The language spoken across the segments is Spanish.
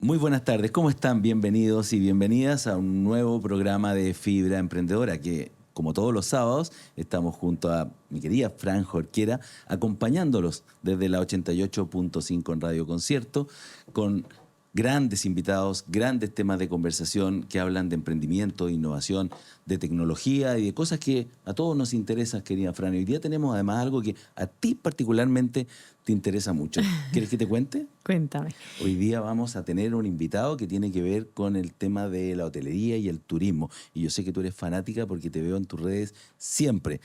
Muy buenas tardes, ¿cómo están? Bienvenidos y bienvenidas a un nuevo programa de Fibra Emprendedora que, como todos los sábados, estamos junto a mi querida Fran Jorquera, acompañándolos desde la 88.5 en Radio Concierto, con grandes invitados, grandes temas de conversación que hablan de emprendimiento, de innovación, de tecnología y de cosas que a todos nos interesan, querida Fran. Y hoy día tenemos además algo que a ti particularmente te interesa mucho. ¿Quieres que te cuente? Cuéntame. Hoy día vamos a tener un invitado que tiene que ver con el tema de la hotelería y el turismo. Y yo sé que tú eres fanática porque te veo en tus redes siempre.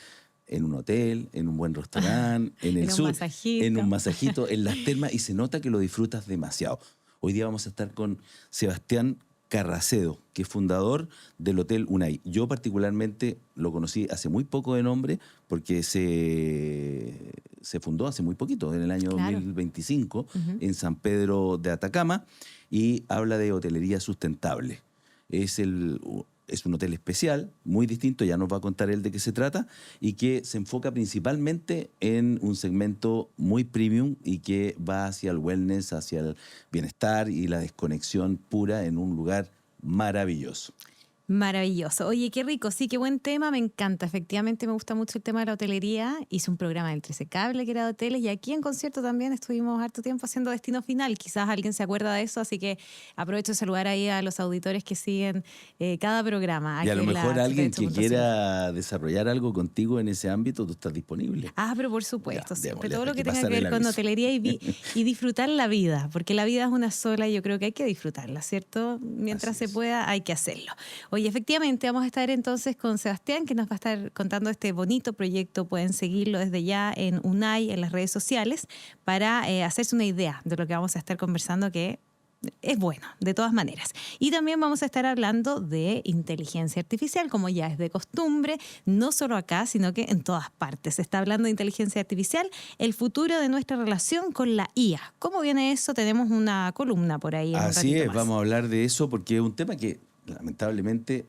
En un hotel, en un buen restaurante, en el En un sur, en un masajito. masajito, en las termas, y se nota que lo disfrutas demasiado. Hoy día vamos a estar con Sebastián Carracedo, que es fundador del Hotel Unai. Yo particularmente lo conocí hace muy poco de nombre porque se fundó hace muy poquito, en el año Claro. 2025, Ujú. en San Pedro de Atacama, y habla de hotelería sustentable. Es un hotel especial, muy distinto, ya nos va a contar él de qué se trata, y que se enfoca principalmente en un segmento muy premium y que va hacia el wellness, hacia el bienestar y la desconexión pura en un lugar maravilloso. Maravilloso. Oye, qué rico, sí, qué buen tema, me encanta. Efectivamente me gusta mucho el tema de la hotelería. Hice un programa del 13 Cable que era de hoteles y aquí en Concierto también estuvimos harto tiempo haciendo Destino Final. Quizás alguien se acuerda de eso, así que aprovecho de saludar ahí a los auditores que siguen cada programa Y a aquí lo en mejor la alguien que 88.5. quiera desarrollar algo contigo en ese ámbito, tú estás disponible. Pero por Ya, supuesto, siempre démosle, todo lo hay que que tenga que pasar el ver con aviso. hotelería y disfrutar la vida, porque la vida es una sola y yo creo que hay que disfrutarla, ¿cierto? Mientras Así se es. pueda, hay que hacerlo. Oye, efectivamente, vamos a estar entonces con Sebastián, que nos va a estar contando este bonito proyecto. Pueden seguirlo desde ya en Unai, en las redes sociales, para hacerse una idea de lo que vamos a estar conversando, que es bueno, de todas maneras. Y también vamos a estar hablando de inteligencia artificial, como ya es de costumbre, no solo acá, sino que en todas partes. Se está hablando de inteligencia artificial, el futuro de nuestra relación con la IA. ¿Cómo viene eso? Tenemos una columna por ahí en un Así ratito es, más. vamos a hablar de eso porque es un tema que lamentablemente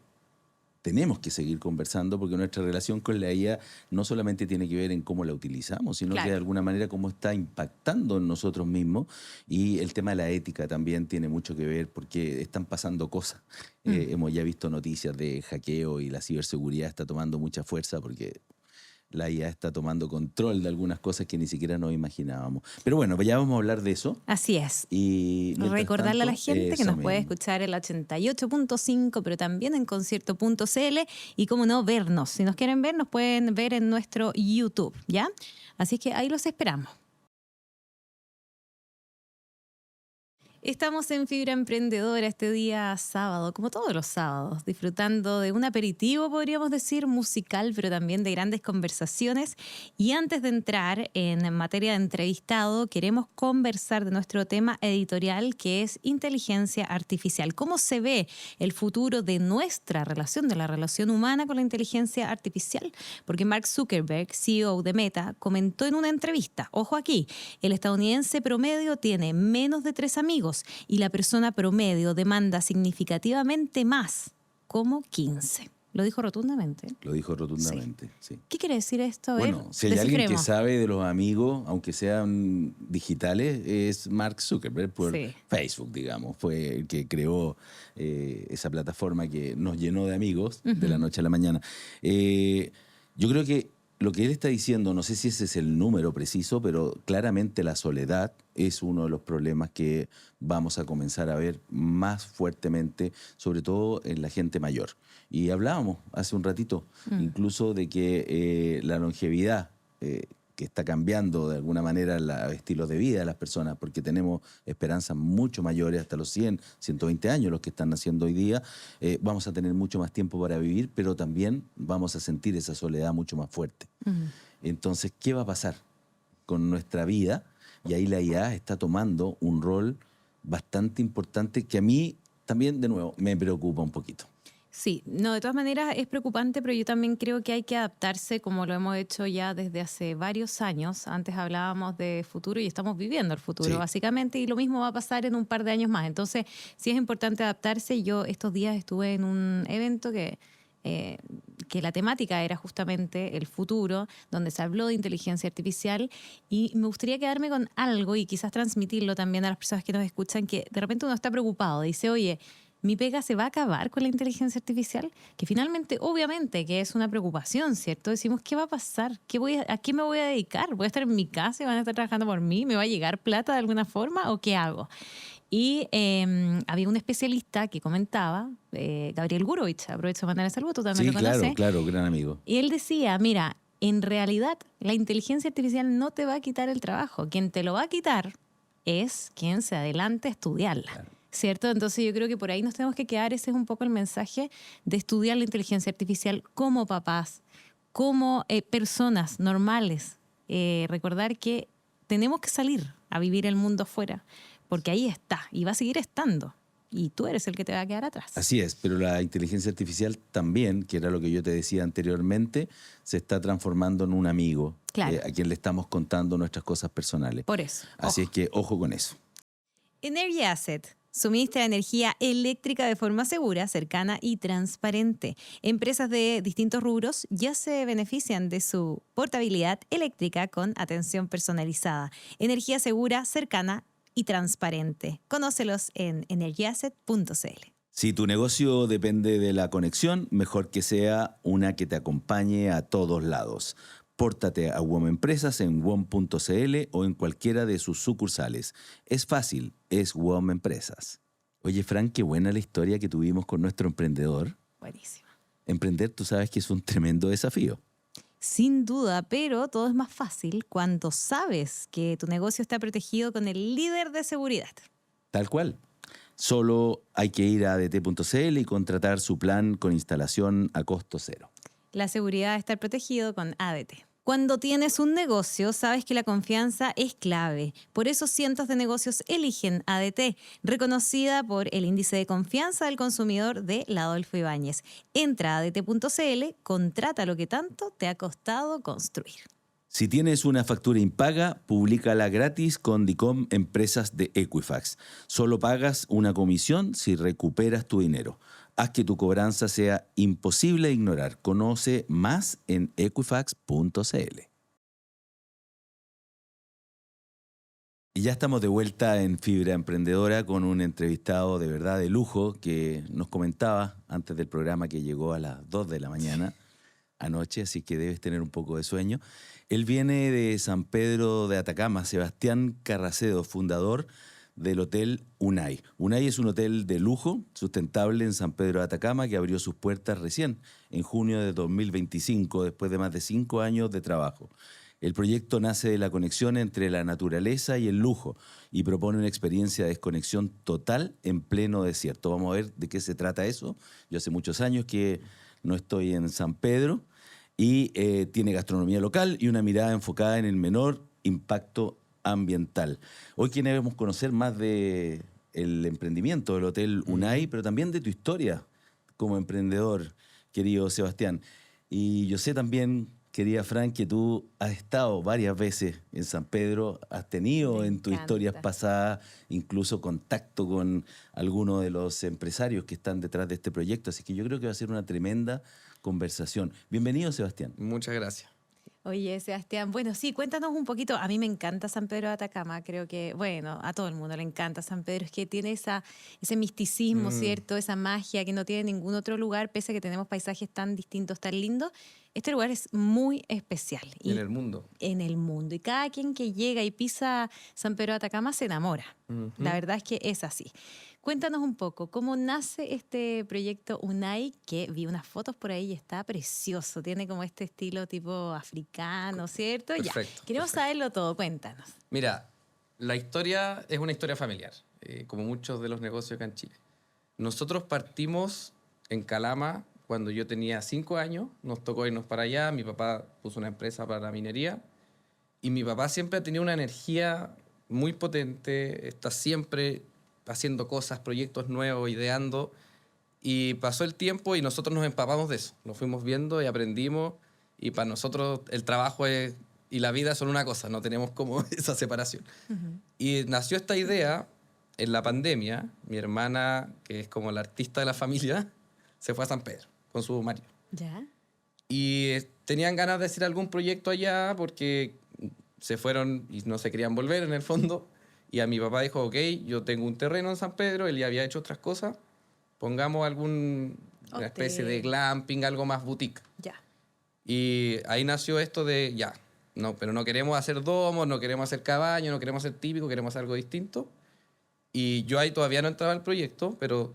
tenemos que seguir conversando porque nuestra relación con la IA no solamente tiene que ver en cómo la utilizamos, sino que de Claro. alguna manera cómo está impactando en nosotros mismos, y el tema de la ética también tiene mucho que ver porque están pasando cosas. Hemos ya visto noticias de hackeo y la ciberseguridad está tomando mucha fuerza porque la IA está tomando control de algunas cosas que ni siquiera nos imaginábamos. Pero bueno, pues ya vamos a hablar de eso. Así es. Y mientras Recordarle a la tanto, gente que eso nos puede mismo. escuchar en la 88.5, pero también en concierto.cl y, como no, vernos. Si nos quieren ver, nos pueden ver en nuestro YouTube, ¿ya? Así que ahí los esperamos. Estamos en Fibra Emprendedora este día sábado, como todos los sábados, disfrutando de un aperitivo, podríamos decir, musical, pero también de grandes conversaciones. Y antes de entrar en materia de entrevistado, queremos conversar de nuestro tema editorial, que es inteligencia artificial. ¿Cómo se ve el futuro de nuestra relación, de la relación humana con la inteligencia artificial? Porque Mark Zuckerberg, CEO de Meta, comentó en una entrevista, ojo aquí, el estadounidense promedio tiene menos de 3 amigos y la persona promedio demanda significativamente más, como 15. Lo dijo rotundamente. Lo dijo Sí. rotundamente, sí. ¿Qué quiere decir esto? A ver, Bueno, si hay alguien que descifremos. sabe de los amigos, aunque sean digitales, es Mark Zuckerberg por Sí. Facebook, digamos. Fue el que creó esa plataforma que nos llenó de amigos de la noche a la mañana. Yo creo que lo que él está diciendo, no sé si ese es el número preciso, pero claramente la soledad es uno de los problemas que vamos a comenzar a ver más fuertemente, sobre todo en la gente mayor. Y hablábamos hace un ratito incluso de que la longevidad, que está cambiando de alguna manera los estilos de vida de las personas, porque tenemos esperanzas mucho mayores, hasta los 100, 120 años los que están naciendo hoy día, vamos a tener mucho más tiempo para vivir, pero también vamos a sentir esa soledad mucho más fuerte. Entonces, ¿qué va a pasar con nuestra vida? Y ahí la IA está tomando un rol bastante importante que a mí también, de nuevo, me preocupa un poquito. Sí, no, de todas maneras es preocupante, pero yo también creo que hay que adaptarse como lo hemos hecho ya desde hace varios años. Antes hablábamos de futuro y estamos viviendo el futuro, Sí. básicamente, y lo mismo va a pasar en un par de años más. Entonces, sí es importante adaptarse. Yo estos días estuve en un evento que que la temática era justamente el futuro, donde se habló de inteligencia artificial, y me gustaría quedarme con algo y quizás transmitirlo también a las personas que nos escuchan, que de repente uno está preocupado, dice, oye, ¿mi pega se va a acabar con la inteligencia artificial? Que finalmente, obviamente, que es una preocupación, ¿cierto? Decimos, ¿qué va a pasar? ¿A qué me voy a dedicar? ¿Voy a estar en mi casa y van a estar trabajando por mí? ¿Me va a llegar plata de alguna forma o qué hago? Y había un especialista que comentaba, Gabriel Gurovich, aprovecho de mandarle saludos, tú también Sí, lo conoces. claro, gran amigo. Y él decía, mira, en realidad la inteligencia artificial no te va a quitar el trabajo. Quien te lo va a quitar es quien se adelante a estudiarla. Claro. ¿Cierto? Entonces yo creo que por ahí nos tenemos que quedar, ese es un poco el mensaje de estudiar la inteligencia artificial como papás, como personas normales. Recordar que tenemos que salir a vivir el mundo afuera, porque ahí está y va a seguir estando. Y tú eres el que te va a quedar atrás. Así es, pero la inteligencia artificial también, que era lo que yo te decía anteriormente, se está transformando en un amigo, Claro. a quien le estamos contando nuestras cosas personales. Por eso. Así es que ojo con eso. Energy Asset suministra energía eléctrica de forma segura, cercana y transparente. Empresas de distintos rubros ya se benefician de su portabilidad eléctrica con atención personalizada. Energía segura, cercana y transparente. Conócelos en energyasset.cl. Si tu negocio depende de la conexión, mejor que sea una que te acompañe a todos lados. Pórtate a WOM Empresas en WOM.cl o en cualquiera de sus sucursales. Es fácil, es WOM Empresas. Oye, Frank, qué buena la historia que tuvimos con nuestro emprendedor. Buenísimo. Emprender, tú sabes que es un tremendo desafío. Sin duda, pero todo es más fácil cuando sabes que tu negocio está protegido con el líder de seguridad. Tal cual. Solo hay que ir a adt.cl y contratar su plan con instalación a costo cero. La seguridad de estar protegido con ADT. Cuando tienes un negocio, sabes que la confianza es clave. Por eso cientos de negocios eligen ADT, reconocida por el índice de confianza del consumidor de Adolfo Ibáñez. Entra a adt.cl, contrata lo que tanto te ha costado construir. Si tienes una factura impaga, públicala gratis con DICOM Empresas de Equifax. Solo pagas una comisión si recuperas tu dinero. Haz que tu cobranza sea imposible de ignorar. Conoce más en equifax.cl. Y ya estamos de vuelta en Fibra Emprendedora con un entrevistado de verdad de lujo que nos comentaba antes del programa que llegó a las 2 de la mañana anoche, así que debes tener un poco de sueño. Él viene de San Pedro de Atacama, Sebastián Carracedo, fundador del Hotel Unai. Unai es un hotel de lujo, sustentable en San Pedro de Atacama, que abrió sus puertas recién, en junio de 2025, después de más de 5 años de trabajo. El proyecto nace de la conexión entre la naturaleza y el lujo y propone una experiencia de desconexión total en pleno desierto. Vamos a ver de qué se trata eso. Yo hace muchos años que no estoy en San Pedro y tiene gastronomía local y una mirada enfocada en el menor impacto ambiental. Hoy queremos conocer más de el emprendimiento del Hotel Unai, pero también de tu historia como emprendedor, querido Sebastián. Y yo sé también, querida Fran, que tú has estado varias veces en San Pedro, has tenido en tus historias pasadas incluso contacto con algunos de los empresarios que están detrás de este proyecto, así que yo creo que va a ser una tremenda conversación. Bienvenido, Sebastián. Muchas gracias. Oye, Sebastián, bueno, sí, cuéntanos un poquito. A mí me encanta San Pedro de Atacama, creo que, bueno, a todo el mundo le encanta San Pedro, es que tiene ese misticismo, ¿cierto? Esa magia que no tiene ningún otro lugar, pese a que tenemos paisajes tan distintos, tan lindos. Este lugar es muy especial. Y en el mundo. En el mundo. Y cada quien que llega y pisa San Pedro de Atacama se enamora. La verdad es que es así. Cuéntanos un poco, ¿cómo nace este proyecto Unai? Que vi unas fotos por ahí y está precioso. Tiene como este estilo tipo africano, ¿cierto? Perfecto, Ya. Queremos saberlo todo, cuéntanos. Mira, la historia es una historia familiar, como muchos de los negocios acá en Chile. Nosotros partimos en Calama cuando yo tenía 5 años. Nos tocó irnos para allá. Mi papá puso una empresa para la minería. Y mi papá siempre ha tenido una energía muy potente. Está siempre haciendo cosas, proyectos nuevos, ideando. Y pasó el tiempo y nosotros nos empapamos de eso. Nos fuimos viendo y aprendimos. Y para nosotros el trabajo y la vida son una cosa. No tenemos como esa separación. Y nació esta idea en la pandemia. Mi hermana, que es como la artista de la familia, se fue a San Pedro con su marido. ¿Ya? Y tenían ganas de hacer algún proyecto allá porque se fueron y no se querían volver en el fondo. Y a mi papá dijo, ok, yo tengo un terreno en San Pedro, él ya había hecho otras cosas, pongamos una especie de Hotel. glamping, algo más boutique. Ya. Y ahí nació esto de, ya, no, pero no queremos hacer domos, no queremos hacer cabañas, no queremos ser típico, queremos hacer algo distinto. Y yo ahí todavía no entraba al proyecto, pero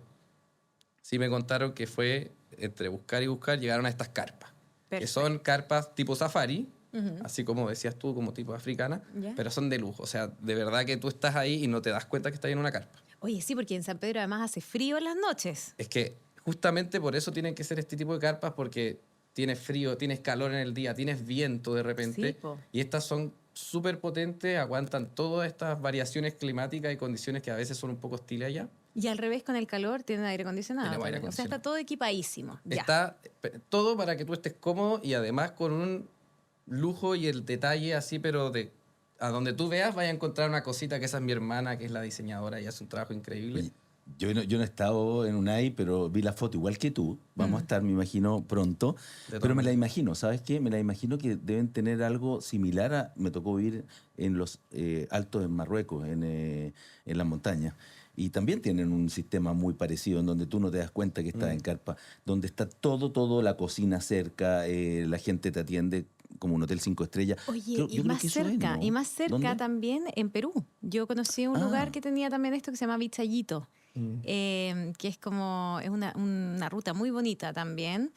sí me contaron que fue entre buscar y buscar, llegaron a estas carpas. Que Perfecto. son carpas tipo safari, Ujú. así como decías tú, como tipo africana, Ya. pero son de lujo. O sea, de verdad que tú estás ahí y no te das cuenta que estás en una carpa. Oye, sí, porque en San Pedro además hace frío en las noches. Es que justamente por eso tienen que ser este tipo de carpas, porque tienes frío, tienes calor en el día, tienes viento de repente. Sí, po. Y estas son súper potentes, aguantan todas estas variaciones climáticas y condiciones que a veces son un poco hostiles allá. Y al revés, con el calor, tiene aire acondicionado. Tenemos aire también. O sea, acondicionado. está todo equipadísimo. Ya. Está todo para que tú estés cómodo y además con un lujo y el detalle así, pero de a donde tú veas vaya a encontrar una cosita, que esa es mi hermana, que es la diseñadora y hace un trabajo increíble. Oye, yo no he estado en UNAI, pero vi la foto igual que tú. Vamos a estar, me imagino, pronto. De Pero me la todas imagino, ¿sabes qué? Me la imagino que deben tener algo similar a... Me tocó vivir en los altos en Marruecos, en las montañas. Y también tienen un sistema muy parecido en donde tú no te das cuenta que estás en carpa, donde está todo, la cocina cerca, la gente te atiende como un hotel 5 estrellas. Oye, Yo y creo más que eso es, cerca, ¿no? y más cerca ¿Dónde? también en Perú. Yo conocí un lugar Ah. que tenía también esto que se llama Vichayito, Mm. que es como, es una ruta muy bonita también.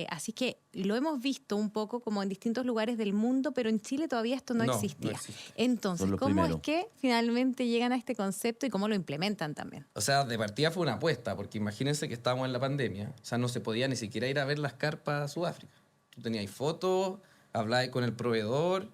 Así que lo hemos visto un poco como en distintos lugares del mundo, pero en Chile todavía esto no No, no existía. existe. Entonces, Son los ¿cómo primeros. es que finalmente llegan a este concepto y cómo lo implementan también? O sea, de partida fue una apuesta, porque imagínense que estábamos en la pandemia, o sea, no se podía ni siquiera ir a ver las carpas a Sudáfrica. Tú tenías fotos, hablabas con el proveedor,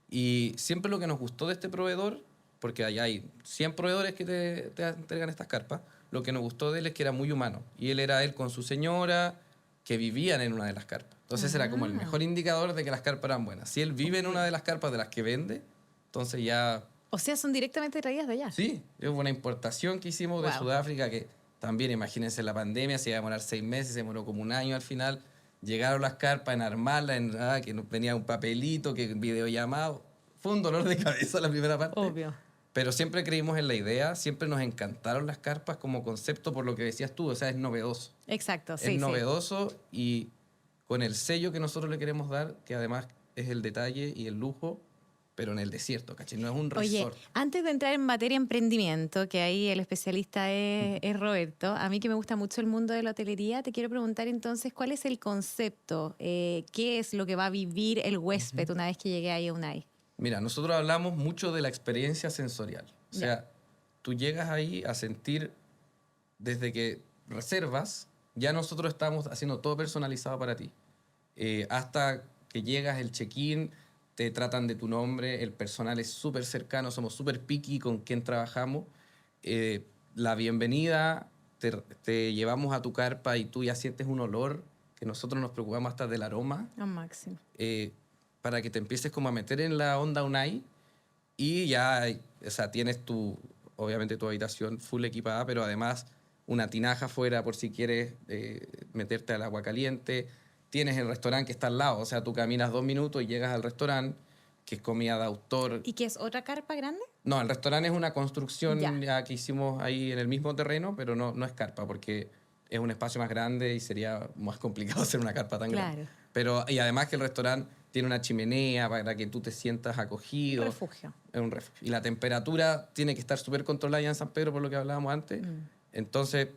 y siempre lo que nos gustó de este proveedor, porque allá hay 100 proveedores que te entregan estas carpas, lo que nos gustó de él es que era muy humano. Y él era él con su señora, que vivían en una de las carpas. Entonces era como el mejor indicador de que las carpas eran buenas. Si él vive en una de las carpas de las que vende, entonces ya... O sea, son directamente traídas de allá. Sí, es una importación que hicimos de Wow. Sudáfrica, que también, imagínense, la pandemia se iba a demorar 6 meses, se demoró como un año al final. Llegaron las carpas en armarlas, que nos venía un papelito, que videollamado. Fue un dolor de cabeza la primera parte. Obvio. Pero siempre creímos en la idea, siempre nos encantaron las carpas como concepto, por lo que decías tú, o sea, es novedoso. Exacto, sí, Es sí. novedoso y con el sello que nosotros le queremos dar, que además es el detalle y el lujo, pero en el desierto, ¿cachai? No es un Oye, resort. antes de entrar en materia emprendimiento, que ahí el especialista es Roberto, a mí que me gusta mucho el mundo de la hotelería, te quiero preguntar entonces, ¿cuál es el concepto? ¿Qué es lo que va a vivir el huésped una vez que llegue ahí a UNAI? Mira, nosotros hablamos mucho de la experiencia sensorial. O sea, tú llegas ahí a sentir, desde que reservas, ya nosotros estamos haciendo todo personalizado para ti. Hasta que llegas, el check-in, te tratan de tu nombre, el personal es súper cercano, somos súper picky con quien trabajamos. La bienvenida, te llevamos a tu carpa y tú ya sientes un olor, que nosotros nos preocupamos hasta del aroma, Al máximo. para que te empieces como a meter en la onda UNAI y ya, o sea, tienes obviamente tu habitación full equipada, pero además una tinaja afuera por si quieres meterte al agua caliente. Tienes el restaurante que está al lado, o sea, tú caminas 2 minutos y llegas al restaurante, que es comida de autor. ¿Y qué es otra carpa grande? No, el restaurante es una construcción Ya. ya que hicimos ahí en el mismo terreno, pero no es carpa, porque es un espacio más grande y sería más complicado hacer una carpa tan grande. Claro. Pero, y además que el restaurante tiene una chimenea para que tú te sientas acogido. Refugio. Es un refugio. Y la temperatura tiene que estar súper controlada ya en San Pedro, por lo que hablábamos antes. Entonces,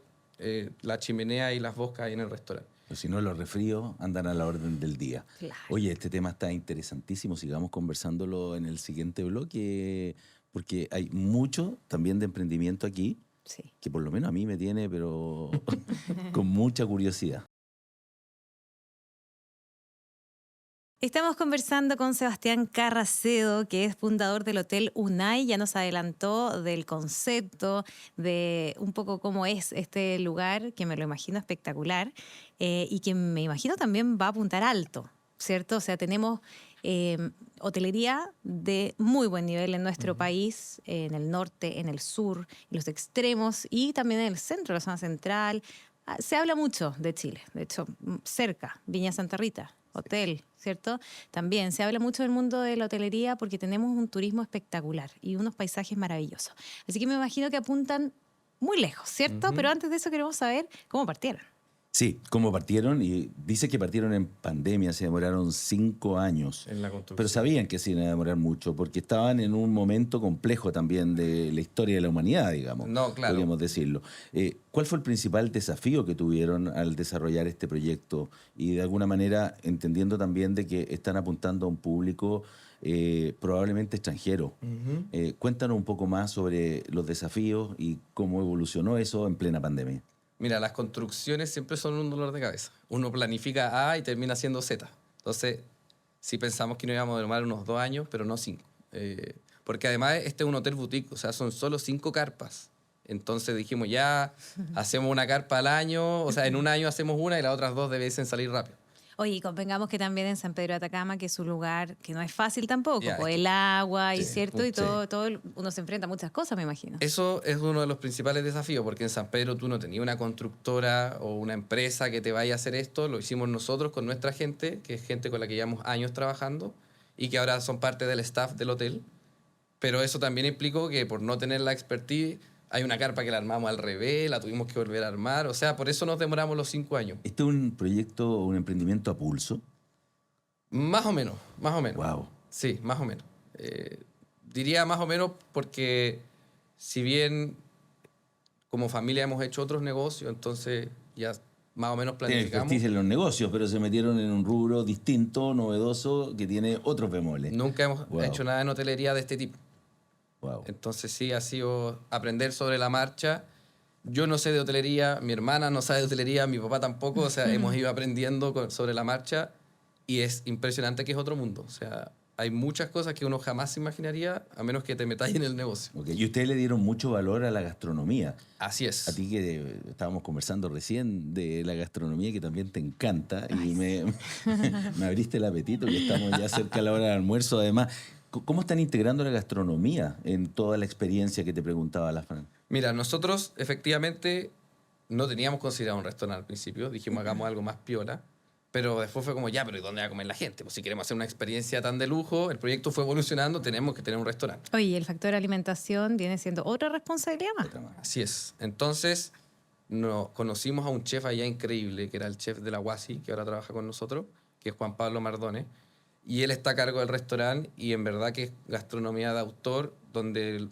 la chimenea y las boscas ahí en el restaurante. Pero si no, los resfríos andan a la orden del día. Claro. Oye, este tema está interesantísimo. Sigamos conversándolo en el siguiente bloque, porque hay mucho también de emprendimiento aquí, Sí. que por lo menos a mí me tiene, pero con mucha curiosidad. Estamos conversando con Sebastián Carracedo, que es fundador del Hotel UNAI. Ya nos adelantó del concepto, de un poco cómo es este lugar, que me lo imagino espectacular, y que me imagino también va a apuntar alto, ¿cierto? O sea, tenemos hotelería de muy buen nivel en nuestro país, en el norte, en el sur, en los extremos y también en el centro, la zona central. Se habla mucho de Chile, de hecho, cerca, Viña Santa Rita, hotel, ¿cierto? También se habla mucho del mundo de la hotelería porque tenemos un turismo espectacular y unos paisajes maravillosos. Así que me imagino que apuntan muy lejos, ¿cierto? Pero antes de eso queremos saber cómo partieron. Sí, cómo partieron, y dice que partieron en pandemia, se demoraron 5 años. En la construcción. Pero sabían que se iban a demorar mucho, porque estaban en un momento complejo también de la historia de la humanidad, digamos. No, claro. Podríamos decirlo. ¿Cuál fue el principal desafío que tuvieron al desarrollar este proyecto? Y de alguna manera entendiendo también de que están apuntando a un público probablemente extranjero. Cuéntanos un poco más sobre los desafíos y cómo evolucionó eso en plena pandemia. Mira, las construcciones siempre son un dolor de cabeza. Uno planifica A y termina siendo Z. Entonces, sí pensamos que nos íbamos a demorar unos 2 años, pero no 5. Porque además este es un hotel boutique, o sea, son solo 5 carpas. Entonces dijimos, ya, hacemos una carpa al año, o sea, en un año hacemos una y las otras 2 debiesen salir rápido. Oye, y convengamos que también en San Pedro de Atacama, que es un lugar que no es fácil tampoco, Ya, pues es que- el agua y Sí, cierto, y sí. uno se enfrenta a muchas cosas, me imagino. Eso es uno de los principales desafíos, porque en San Pedro tú no tenías una constructora o una empresa que te vaya a hacer esto, lo hicimos nosotros con nuestra gente, que es gente con la que llevamos años trabajando y que ahora son parte del staff del hotel. Pero eso también implicó que por no tener la expertise, hay una carpa que la armamos al revés, la tuvimos que volver a armar, o sea, por eso nos demoramos los 5 años. ¿Este es un proyecto, un emprendimiento a pulso? Más o menos, más o menos. Wow. Sí, más o menos. Diría más o menos porque si bien como familia hemos hecho otros negocios, entonces ya más o menos Tienen planificamos. expertise en los negocios, pero se metieron en un rubro distinto, novedoso, que tiene otros bemoles. Nunca hemos Wow. hecho nada en hotelería de este tipo. Wow. Entonces sí, ha sido aprender sobre la marcha. Yo no sé de hotelería, mi hermana no sabe de hotelería, mi papá tampoco, o sea, hemos ido aprendiendo sobre la marcha y es impresionante que es otro mundo. O sea, hay muchas cosas que uno jamás se imaginaría a menos que te metáis en el negocio. Ok, y ustedes le dieron mucho valor a la gastronomía. Así es. A ti que estábamos conversando recién de la gastronomía que también te encanta y me abriste el apetito, que estamos ya cerca de la hora del almuerzo. Además, ¿cómo están integrando la gastronomía en toda la experiencia que te preguntaba la Fran? Mira, nosotros efectivamente no teníamos considerado un restaurante al principio, dijimos hagamos algo más piola, pero después fue como, ya, pero ¿y dónde va a comer la gente? Pues si queremos hacer una experiencia tan de lujo, el proyecto fue evolucionando, tenemos que tener un restaurante. Oye, el factor alimentación viene siendo otra responsabilidad más. Así es. Entonces, conocimos a un chef allá increíble, que era el chef de la Guasi, que ahora trabaja con nosotros, que es Juan Pablo Mardones, y él está a cargo del restaurante y en verdad que es gastronomía de autor, donde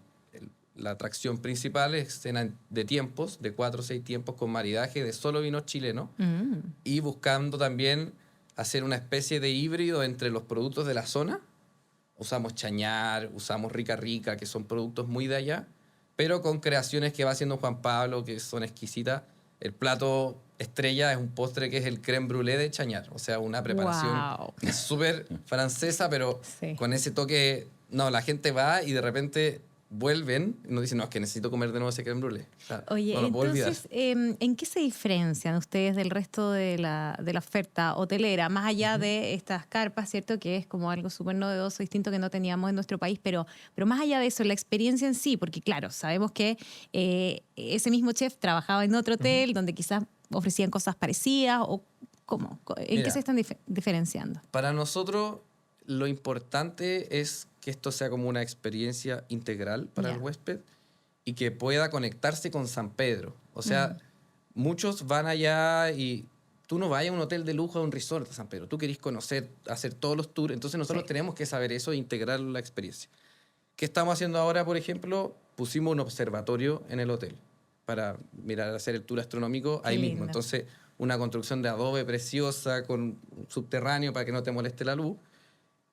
la atracción principal es cena de tiempos, de 4 o 6 tiempos con maridaje de solo vinos chilenos y buscando también hacer una especie de híbrido entre los productos de la zona. Usamos chañar, usamos rica rica, que son productos muy de allá, pero con creaciones que va haciendo Juan Pablo, que son exquisitas. El plato estrella es un postre que es el crème brûlée de chañar, o sea, una preparación Wow. que es súper francesa, pero Sí. con ese toque, no, la gente va y de repente vuelven y nos dicen, no, es que necesito comer de nuevo ese crème brûlée. O sea, Oye, no lo puedo olvidar. entonces, ¿en qué se diferencian ustedes del resto de la oferta hotelera? Más allá de estas carpas, ¿cierto? Que es como algo súper novedoso, distinto que no teníamos en nuestro país, pero más allá de eso, la experiencia en sí, porque claro, sabemos que ese mismo chef trabajaba en otro hotel donde quizás ofrecían cosas parecidas, o ¿cómo? ¿En qué Mira. se están diferenciando? Para nosotros, lo importante es que esto sea como una experiencia integral para Ya. el huésped y que pueda conectarse con San Pedro. O sea, muchos van allá y tú no vayas a un hotel de lujo, a un resort de San Pedro. Tú querís conocer, hacer todos los tours. Entonces nosotros Sí. tenemos que saber eso e integrar la experiencia. ¿Qué estamos haciendo ahora, por ejemplo? Pusimos un observatorio en el hotel para mirar, hacer el tour astronómico ahí Qué mismo. lindo. Entonces, una construcción de adobe preciosa con un subterráneo para que no te moleste la luz.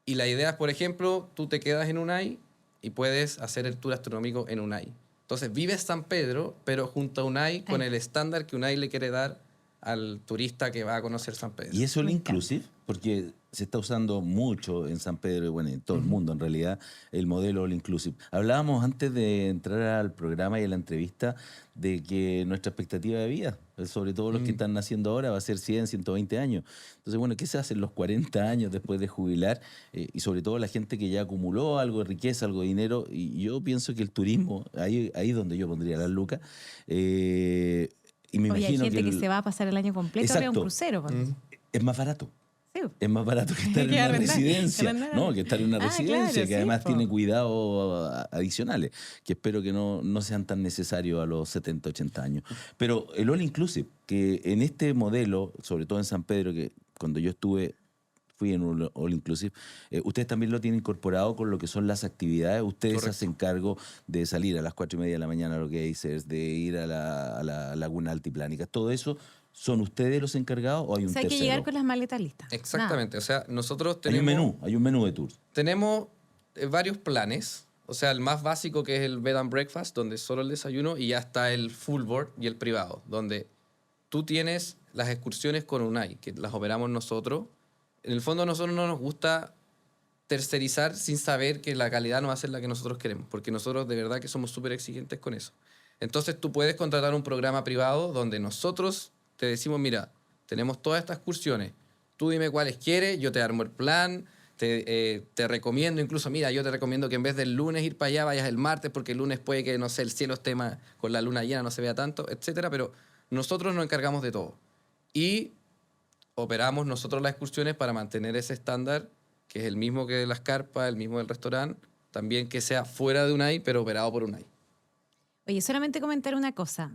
Y la idea es, por ejemplo, tú te quedas en Unai y puedes hacer el tour astronómico en Unai. Entonces, vives San Pedro, pero junto a Unai con el estándar que Unai le quiere dar al turista que va a conocer San Pedro. ¿Y eso el Me encanta. inclusive? Porque se está usando mucho en San Pedro y bueno, en todo el mundo en realidad, el modelo all inclusive. Hablábamos antes de entrar al programa y a la entrevista de que nuestra expectativa de vida, sobre todo los que están naciendo ahora, va a ser 100, 120 años. Entonces, bueno, ¿qué se hace en los 40 años después de jubilar? Y sobre todo la gente que ya acumuló algo de riqueza, algo de dinero. Y yo pienso que el turismo, ahí es donde yo pondría las lucas. Y me Oye, Oye, hay imagino gente que el- se va a pasar el año completo arriba de un Exacto. crucero. pues. es más barato. Sí. Es más barato que estar en Que una arrendar, residencia, arrendar. ¿no? Que estar en una Ah, residencia, claro, que sí, además po. tiene cuidados adicionales, que espero que no sean tan necesarios a los 70, 80 años. Pero el All Inclusive, que en este modelo, sobre todo en San Pedro, que cuando yo fui en un All Inclusive, ustedes también lo tienen incorporado con lo que son las actividades. Ustedes Correcto. hacen cargo de salir a las 4:30 de la mañana a los geysers, de ir a la laguna altiplánica. Todo eso, ¿son ustedes los encargados o hay O un sea, hay que tercero? llegar con las maletas listas. Exactamente, o sea, nosotros Hay un tenemos... menú de tour. Tenemos varios planes. O sea, el más básico que es el bed and breakfast, donde es solo el desayuno, y ya está el full board y el privado, donde tú tienes las excursiones con UNAI, que las operamos nosotros. En el fondo a nosotros no nos gusta tercerizar sin saber que la calidad no va a ser la que nosotros queremos, porque nosotros de verdad que somos súper exigentes con eso. Entonces tú puedes contratar un programa privado donde nosotros te decimos, mira, tenemos todas estas excursiones, tú dime cuáles quieres, yo te armo el plan, te recomiendo incluso, mira, yo te recomiendo que en vez del lunes ir para allá, vayas el martes, porque el lunes puede que, no sé, el cielo esté con la luna llena, no se vea tanto, etcétera, pero nosotros nos encargamos de todo. Y operamos nosotros las excursiones para mantener ese estándar, que es el mismo que las carpas, el mismo del restaurante, también que sea fuera de UNAI, pero operado por UNAI. Oye, solamente comentar una cosa.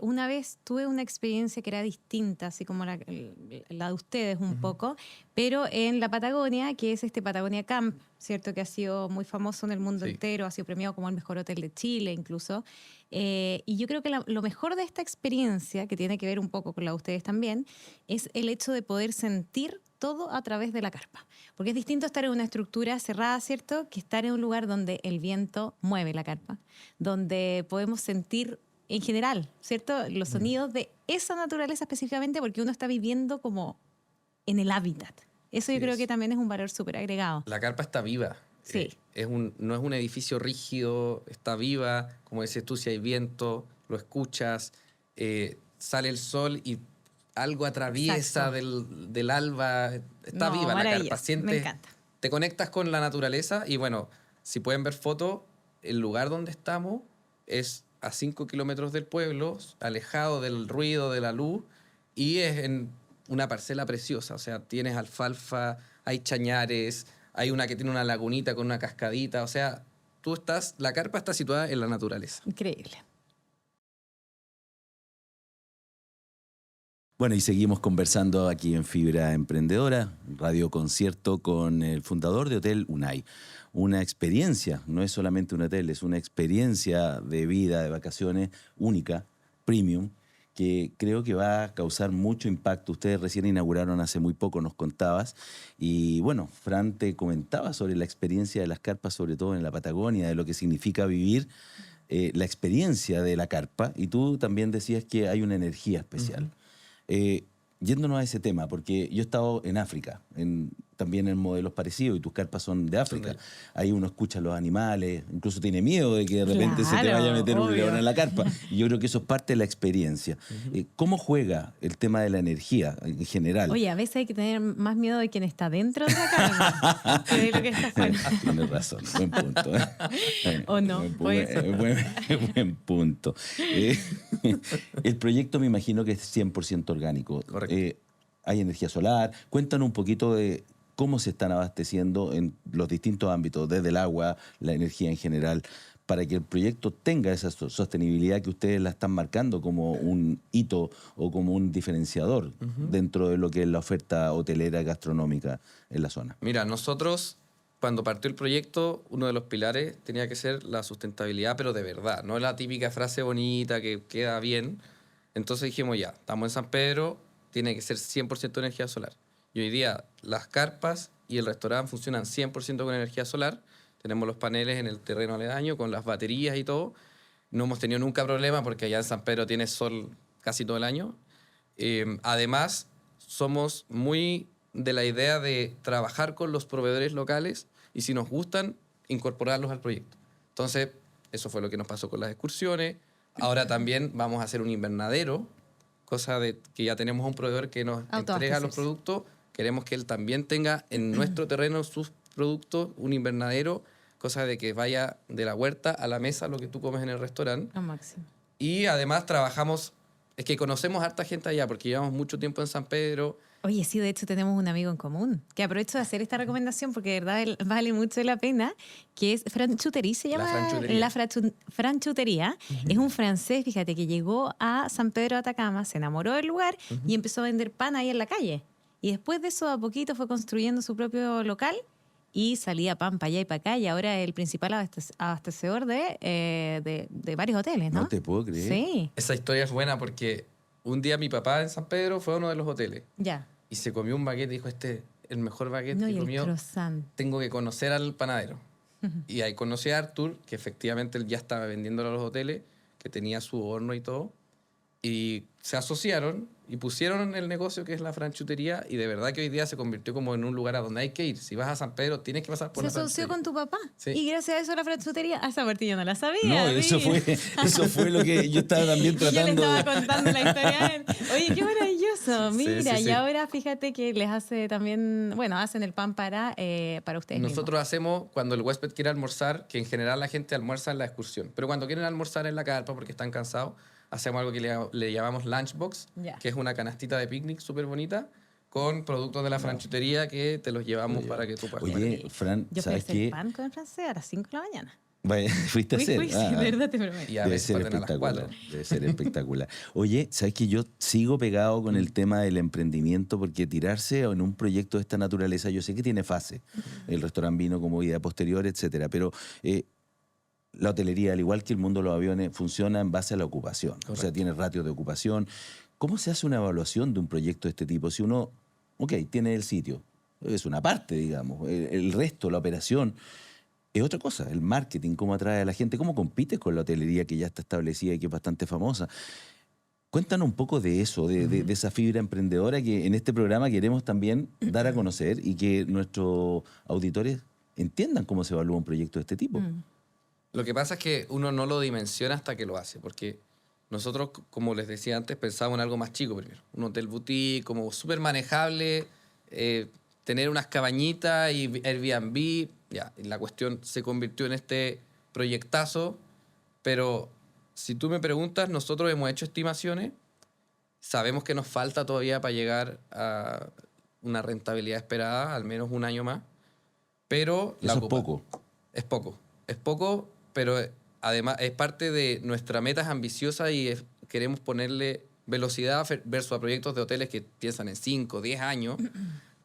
Una vez tuve una experiencia que era distinta, así como la de ustedes un poco, pero en la Patagonia, que es este Patagonia Camp, ¿cierto? Que ha sido muy famoso en el mundo Sí. entero, ha sido premiado como el mejor hotel de Chile incluso. Y yo creo que lo mejor de esta experiencia, que tiene que ver un poco con la de ustedes también, es el hecho de poder sentir todo a través de la carpa. Porque es distinto estar en una estructura cerrada, ¿cierto?, que estar en un lugar donde el viento mueve la carpa, donde podemos sentir en general, ¿cierto?, los sonidos de esa naturaleza específicamente, porque uno está viviendo como en el hábitat. Eso yo Así creo es. que también es un valor súper agregado. La carpa está viva. Sí. No es un edificio rígido, está viva. Como dices tú, si hay viento, lo escuchas, sale el sol y algo atraviesa del alba. Está No, viva la carpa. maravilloso, me encanta. Te conectas con la naturaleza y bueno, si pueden ver fotos, el lugar donde estamos es a 5 kilómetros del pueblo, alejado del ruido, de la luz, y es en una parcela preciosa. O sea, tienes alfalfa, hay chañares, hay una que tiene una lagunita con una cascadita. O sea, la carpa está situada en la naturaleza. Increíble. Bueno, y seguimos conversando aquí en Fibra Emprendedora, radio concierto con el fundador de Hotel UNAI. Una experiencia, no es solamente un hotel, es una experiencia de vida, de vacaciones única, premium, que creo que va a causar mucho impacto. Ustedes recién inauguraron hace muy poco, nos contabas. Y bueno, Fran te comentaba sobre la experiencia de las carpas, sobre todo en la Patagonia, de lo que significa vivir la experiencia de la carpa. Y tú también decías que hay una energía especial. Yéndonos a ese tema, porque yo he estado en África, también en modelos parecidos, y tus carpas son de África. Ahí uno escucha a los animales, incluso tiene miedo de que de repente se te Claro, vaya a meter un obvio. león en la carpa. Y yo creo que eso es parte de la experiencia. ¿Cómo juega el tema de la energía en general? Oye, a veces hay que tener más miedo de quien está dentro de la carpa que de lo que está afuera. Tienes razón, buen punto. O no, puede ser. Buen punto. El proyecto me imagino que es 100% orgánico. Correcto. Hay energía solar. Cuéntanos un poquito de cómo se están abasteciendo en los distintos ámbitos, desde el agua, la energía en general, para que el proyecto tenga esa sostenibilidad que ustedes la están marcando como un hito o como un diferenciador dentro de lo que es la oferta hotelera gastronómica en la zona. Mira, nosotros, cuando partió el proyecto, uno de los pilares tenía que ser la sustentabilidad, pero de verdad, no la típica frase bonita que queda bien. Entonces dijimos, ya, estamos en San Pedro, tiene que ser 100% energía solar. Y hoy día las carpas y el restaurante funcionan 100% con energía solar. Tenemos los paneles en el terreno aledaño con las baterías y todo. No hemos tenido nunca problema porque allá en San Pedro tiene sol casi todo el año. Además, somos muy de la idea de trabajar con los proveedores locales y si nos gustan, incorporarlos al proyecto. Entonces, eso fue lo que nos pasó con las excursiones. Ahora también vamos a hacer un invernadero, cosa de que ya tenemos un proveedor que nos entrega los productos. Queremos que él también tenga en nuestro terreno sus productos, un invernadero, cosa de que vaya de la huerta a la mesa lo que tú comes en el restaurante. Lo máximo. Y además trabajamos Es que conocemos harta gente allá porque llevamos mucho tiempo en San Pedro. Oye, sí, de hecho tenemos un amigo en común, que aprovecho de hacer esta recomendación porque de verdad vale mucho la pena, que es Franchutería, se llama. Franchutería. Franchutería. Es un francés, fíjate, que llegó a San Pedro de Atacama, se enamoró del lugar y empezó a vender pan ahí en la calle. Y después de eso, a poquito fue construyendo su propio local y salía pan para allá y para acá, y ahora es el principal abastecedor de varios hoteles, ¿no? No te puedo creer. Sí, Esa historia es buena porque un día mi papá en San Pedro fue a uno de los hoteles ya. y se comió un baguette y dijo, este es el mejor baguette No, que y he el comido. croissant. Tengo que conocer al panadero. Y ahí conocí a Arthur, que efectivamente él ya estaba vendiéndolo a los hoteles, que tenía su horno y todo. Y se asociaron y pusieron el negocio que es la franchutería, y de verdad que hoy día se convirtió como en un lugar a donde hay que ir. Si vas a San Pedro, tienes que pasar por Se la asoció franchutería. con tu papá. Sí. Y gracias a eso la franchutería, esa parte yo no la sabía. No, eso fue lo que yo estaba también Yo le tratando estaba de... contando la historia a él. Oye, qué maravilloso. Sí, Mira, sí, sí. y ahora fíjate que les hace también, bueno, hacen el pan para ustedes Nosotros hacemos, cuando el huésped quiere almorzar, que en general la gente almuerza en la excursión, pero cuando quieren almorzar en la carpa porque están cansados, hacemos algo que le llamamos lunchbox, Ya. que es una canastita de picnic súper bonita con productos de la franchutería que te los llevamos para que tú puedas comer. Oye, Fran, Yo fui a ¿sabes hacer qué? pan con el francés a las 5 de la mañana. Vaya, fuiste a hacer. Sí, de verdad te prometo. Y a Debe veces ser parten a las espectacular. 4. Debe ser espectacular. Oye, ¿sabes que yo sigo pegado con el tema del emprendimiento? Porque tirarse en un proyecto de esta naturaleza, yo sé que tiene fase. El restaurante vino como idea posterior, etcétera. Pero la hotelería, al igual que el mundo de los aviones, funciona en base a la ocupación. O sea, Correcto. tiene ratios de ocupación. ¿Cómo se hace una evaluación de un proyecto de este tipo? Si uno, tiene el sitio, es una parte, digamos. El resto, la operación, es otra cosa. El marketing, cómo atrae a la gente, cómo compites con la hotelería que ya está establecida y que es bastante famosa. Cuéntanos un poco de eso, de esa fibra emprendedora que en este programa queremos también dar a conocer y que nuestros auditores entiendan cómo se evalúa un proyecto de este tipo. Lo que pasa es que uno no lo dimensiona hasta que lo hace, porque nosotros, como les decía antes, pensábamos en algo más chico primero. Un hotel boutique, como súper manejable, tener unas cabañitas y Airbnb. Ya, y la cuestión se convirtió en este proyectazo, pero si tú me preguntas, nosotros hemos hecho estimaciones, sabemos que nos falta todavía para llegar a una rentabilidad esperada, al menos un año más, pero Eso es poco. Es poco. Es poco, pero además es parte de nuestra meta es ambiciosa y queremos ponerle velocidad versus a proyectos de hoteles que piensan en 5, 10 años,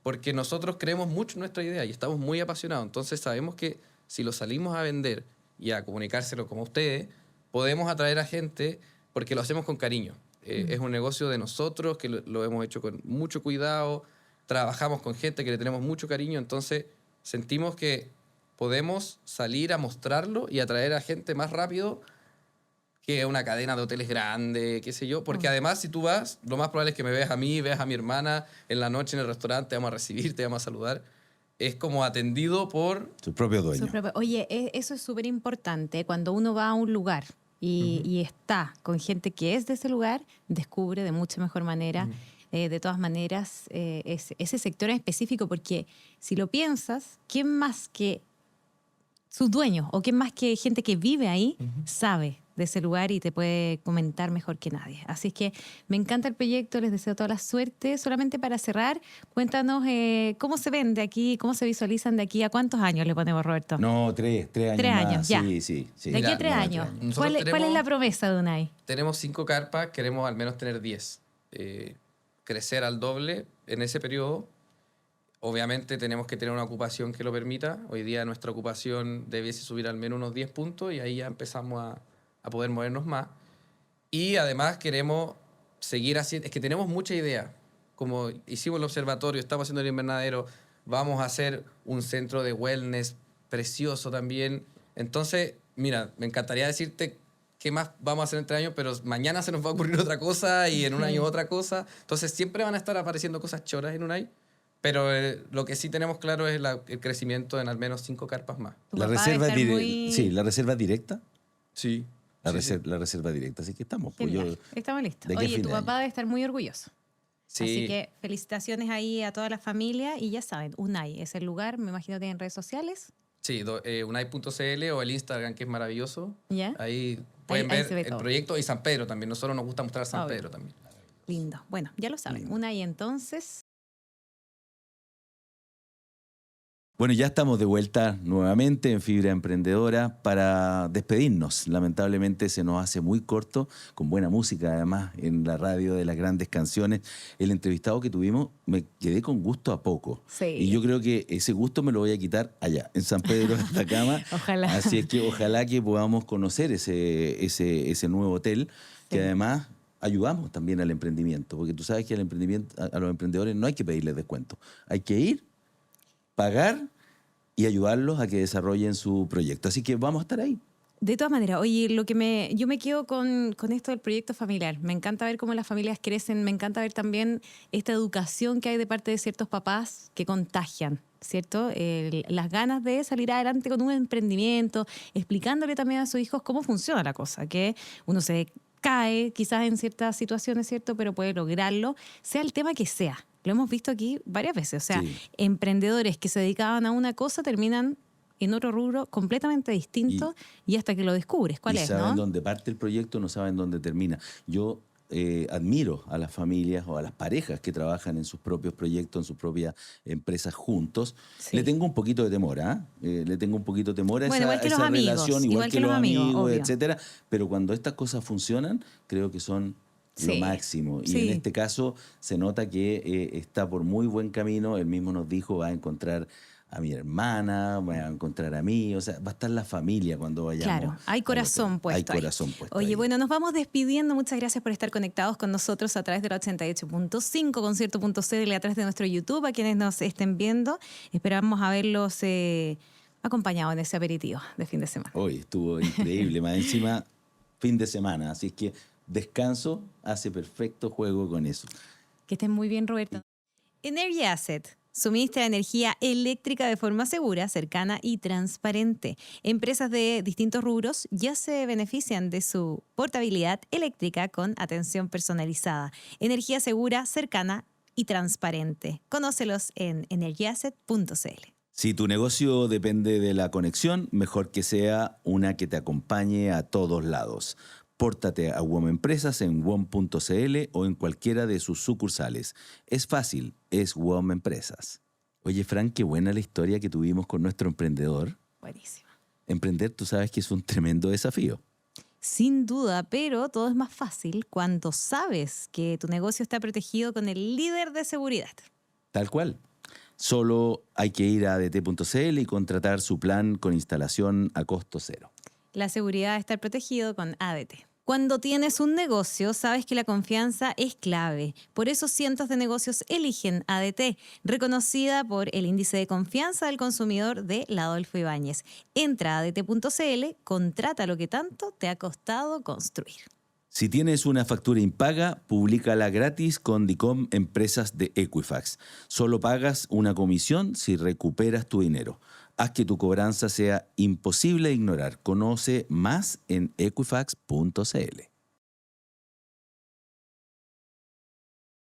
porque nosotros creemos mucho en nuestra idea y estamos muy apasionados. Entonces sabemos que si lo salimos a vender y a comunicárselo como ustedes, podemos atraer a gente porque lo hacemos con cariño. Es un negocio de nosotros que lo hemos hecho con mucho cuidado, trabajamos con gente que le tenemos mucho cariño, entonces sentimos que podemos salir a mostrarlo y atraer a gente más rápido que una cadena de hoteles grande, qué sé yo. Porque además, si tú vas, lo más probable es que me veas a mí, veas a mi hermana en la noche en el restaurante, te vamos a recibir, te vamos a saludar. Es como atendido por... Su propio dueño. Oye, eso es súper importante. Cuando uno va a un lugar y está con gente que es de ese lugar, descubre de mucha mejor manera, de todas maneras, ese sector en específico, porque si lo piensas, ¿quién más que sus dueños o quién más que gente que vive ahí sabe de ese lugar y te puede comentar mejor que nadie? Así es que me encanta el proyecto, les deseo toda la suerte. Solamente para cerrar, cuéntanos cómo se ven de aquí, cómo se visualizan de aquí, ¿a cuántos años le ponemos, Roberto? No, 3 años 3 más. años, ya. Sí. De aquí a Mira, 3 no, años. 3 años. ¿Cuál Nosotros es la promesa de Unai? Tenemos 5 carpas, queremos al menos tener 10. Crecer al doble en ese periodo. Obviamente tenemos que tener una ocupación que lo permita. Hoy día nuestra ocupación debiese subir al menos unos 10 puntos y ahí ya empezamos a poder movernos más. Y además queremos seguir haciendo... Es que tenemos mucha idea. Como hicimos el observatorio, estamos haciendo el invernadero, vamos a hacer un centro de wellness precioso también. Entonces, mira, me encantaría decirte qué más vamos a hacer en 3 años, pero mañana se nos va a ocurrir otra cosa y en un año otra cosa. Entonces siempre van a estar apareciendo cosas choras en Unai. Pero lo que sí tenemos claro es el crecimiento en al menos 5 carpas más. Tu La papá reserva, debe estar muy- sí, la reserva directa. Sí. La reserva directa. Así que estamos. Pues Genial. yo, Estamos listos. de aquí a Oye, fin tu de papá año. debe estar muy orgulloso. Sí. Así que felicitaciones ahí a toda la familia y ya saben, Unai es el lugar, me imagino que tienen redes sociales. Sí, unai.cl o el Instagram, que es maravilloso. ¿Ya? Ahí Pueden ahí ver se ve el todo. proyecto y San Pedro también. Nosotros nos gusta mostrar San Obvio. Pedro también. Lindo. Bueno, ya lo saben. Lindo. Una y entonces. Bueno, ya estamos de vuelta nuevamente en Fibra Emprendedora para despedirnos. Lamentablemente se nos hace muy corto, con buena música además en la radio de las grandes canciones. El entrevistado que tuvimos me quedé con gusto a poco. Sí. Y yo creo que ese gusto me lo voy a quitar allá, en San Pedro de Atacama. Ojalá. Así es que ojalá que podamos conocer ese nuevo hotel, que Sí. además ayudamos también al emprendimiento, porque tú sabes que al emprendimiento, a los emprendedores no hay que pedirles descuento. Hay que ir, pagar y ayudarlos a que desarrollen su proyecto. Así que vamos a estar ahí. De todas maneras, oye, yo me quedo con esto del proyecto familiar. Me encanta ver cómo las familias crecen, me encanta ver también esta educación que hay de parte de ciertos papás que contagian, ¿cierto? Las ganas de salir adelante con un emprendimiento, explicándole también a sus hijos cómo funciona la cosa, que uno se cae quizás en ciertas situaciones, ¿cierto? Pero puede lograrlo, sea el tema que sea. Lo hemos visto aquí varias veces. O sea, Sí. emprendedores que se dedicaban a una cosa terminan en otro rubro completamente distinto y hasta que lo descubres. ¿Cuál y es, saben no? dónde parte el proyecto, no saben dónde termina. Yo admiro a las familias o a las parejas que trabajan en sus propios proyectos, en sus propias empresas juntos. Sí. Le tengo un poquito de temor, ¿ah? Le tengo un poquito de temor a Bueno, igual que esa los amigos, relación, igual que los amigos, amigos, obvio. etcétera. Pero cuando estas cosas funcionan, creo que son lo Sí. máximo. Y Sí. en este caso se nota que está por muy buen camino. Él mismo nos dijo, va a encontrar a mi hermana, va a encontrar a mí, o sea, va a estar la familia cuando vayamos. Claro, hay corazón al hotel. puesto Hay ahí. corazón puesto Oye, ahí. bueno, nos vamos despidiendo. Muchas gracias por estar conectados con nosotros a través de la 88.5, concierto.cl, a través de nuestro YouTube, a quienes nos estén viendo. Esperamos haberlos acompañado en ese aperitivo de fin de semana. Hoy estuvo increíble, más encima fin de semana, así es que descanso hace perfecto juego con eso. Que estén muy bien, Roberto. Energy Asset suministra energía eléctrica de forma segura, cercana y transparente. Empresas de distintos rubros ya se benefician de su portabilidad eléctrica con atención personalizada. Energía segura, cercana y transparente. Conócelos en energyasset.cl. Si tu negocio depende de la conexión, mejor que sea una que te acompañe a todos lados. Pórtate a WOM Empresas en WOM.cl o en cualquiera de sus sucursales. Es fácil, es WOM Empresas. Oye, Frank, qué buena la historia que tuvimos con nuestro emprendedor. Buenísimo. Emprender, tú sabes que es un tremendo desafío. Sin duda, pero todo es más fácil cuando sabes que tu negocio está protegido con el líder de seguridad. Tal cual. Solo hay que ir a adt.cl y contratar su plan con instalación a costo cero. La seguridad de estar protegido con ADT. Cuando tienes un negocio, sabes que la confianza es clave. Por eso cientos de negocios eligen ADT, reconocida por el índice de confianza del consumidor de Adolfo Ibáñez. Entra a adt.cl, contrata lo que tanto te ha costado construir. Si tienes una factura impaga, públicala gratis con DICOM Empresas de Equifax. Solo pagas una comisión si recuperas tu dinero. Haz que tu cobranza sea imposible de ignorar. Conoce más en equifax.cl.